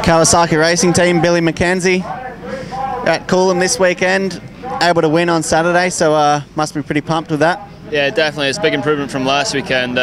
Kawasaki Racing Team, Billy Mackenzie, at Coolum this weekend, able to win on Saturday, so must be pretty pumped with that. Yeah, definitely. It's a big improvement from last weekend.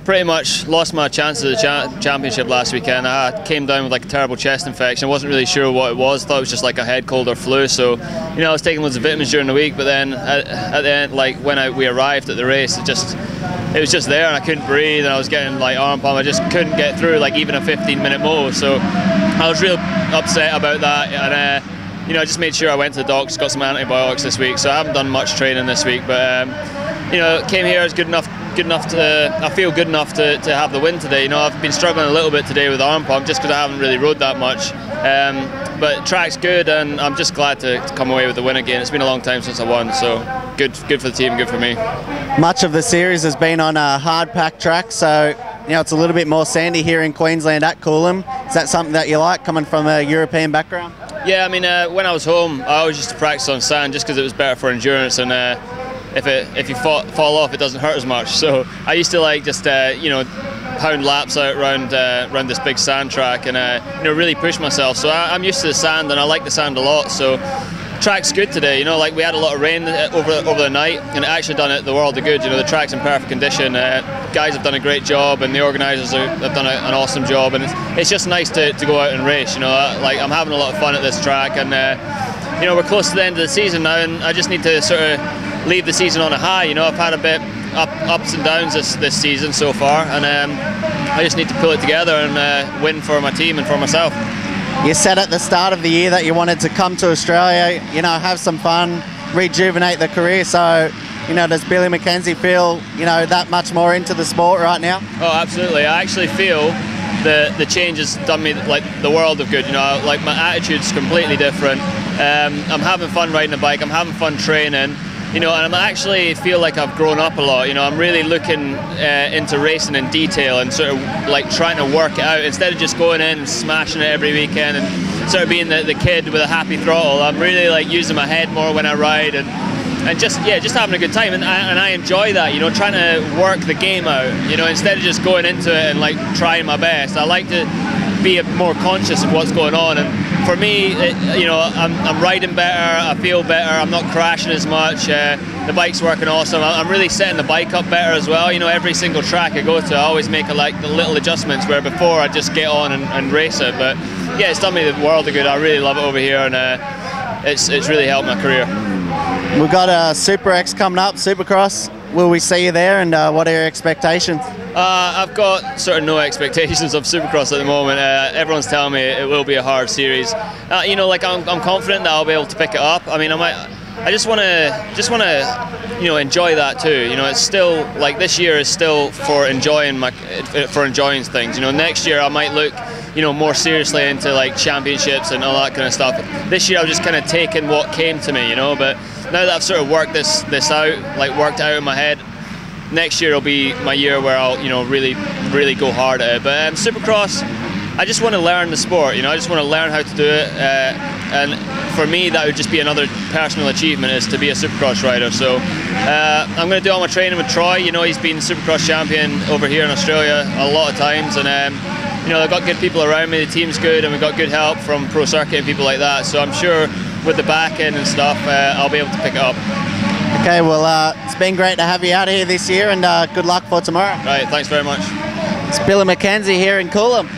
Pretty much lost my chances at the championship last weekend. I came down with like a terrible chest infection. I wasn't really sure what it was. Thought it was just like a head cold or flu. So, you know, I was taking loads of vitamins during the week, but then at the end, like when we arrived at the race, it was just there, and I couldn't breathe, and I was getting like arm pump. I just couldn't get through like even a 15-minute moto. So I was real upset about that, and you know, I just made sure I went to the doctors, got some antibiotics this week. So I haven't done much training this week, but you know, came here, it's good enough to, I feel good enough to have the win today. You know, I've been struggling a little bit today with arm pump just because I haven't really rode that much. But track's good, and I'm just glad to come away with the win again. It's been a long time since I won, so good for the team, good for me. Much of the series has been on a hard pack track, so you know, it's a little bit more sandy here in Queensland at Coolum. Is that something that you like, coming from a European background? Yeah, I mean, when I was home, I always used to practice on sand just because it was better for endurance, and if you fall off, it doesn't hurt as much. So I used to like just you know, pound laps out around this big sand track, and you know, really push myself. So I'm used to the sand, and I like the sand a lot. So track's good today. You know, like we had a lot of rain over the night, and it actually done it the world of good. You know, the track's in perfect condition. Guys have done a great job, and the organisers have done an awesome job. And it's just nice to go out and race. You know, like I'm having a lot of fun at this track, and you know, we're close to the end of the season now, and I just need to sort of leave the season on a high. You know, I've had a bit ups and downs this season so far, and I just need to pull it together and win for my team and for myself. You said at the start of the year that you wanted to come to Australia, you know, have some fun, rejuvenate the career. So, you know, does Billy Mackenzie feel, you know, that much more into the sport right now? Oh, absolutely. I actually feel the change has done me like the world of good. You know, like my attitude's completely different. I'm having fun riding a bike. I'm having fun training. You know, and I actually feel like I've grown up a lot. You know, I'm really looking into racing in detail and sort of like trying to work it out instead of just going in and smashing it every weekend and sort of being the kid with a happy throttle. I'm really like using my head more when I ride, and just having a good time, and I enjoy that. You know, trying to work the game out. You know, instead of just going into it and like trying my best. I like to be more conscious of what's going on, and for me, you know, I'm riding better, I feel better, I'm not crashing as much, the bike's working awesome. I'm really setting the bike up better as well. You know, every single track I go to, I always make like the little adjustments, where before I just get on and race it. But yeah, it's done me the world of good. I really love it over here, and it's really helped my career. We've got a Super X coming up, Supercross. Will we see you there, and what are your expectations? I've got sort of no expectations of Supercross at the moment. Everyone's telling me it will be a hard series. You know, like I'm confident that I'll be able to pick it up. I mean, I just want to, you know, enjoy that too. You know, it's still like this year is still for enjoying things. You know, next year I might look, you know, more seriously into like championships and all that kind of stuff. This year I've just kind of taken what came to me, you know. But now that I've sort of worked this out, like worked it out in my head, next year will be my year where I'll, you know, really go hard at it. But Supercross, I just want to learn the sport. You know, I just want to learn how to do it, and for me that would just be another personal achievement, is to be a Supercross rider. So I'm going to do all my training with Troy. You know, he's been Supercross champion over here in Australia a lot of times, and you know, I've got good people around me, the team's good, and we've got good help from Pro Circuit and people like that. So I'm sure with the back end and stuff, I'll be able to pick it up. Okay, well, it's been great to have you out here this year, and good luck for tomorrow. Right, thanks very much. It's Billy Mackenzie here in Coolum.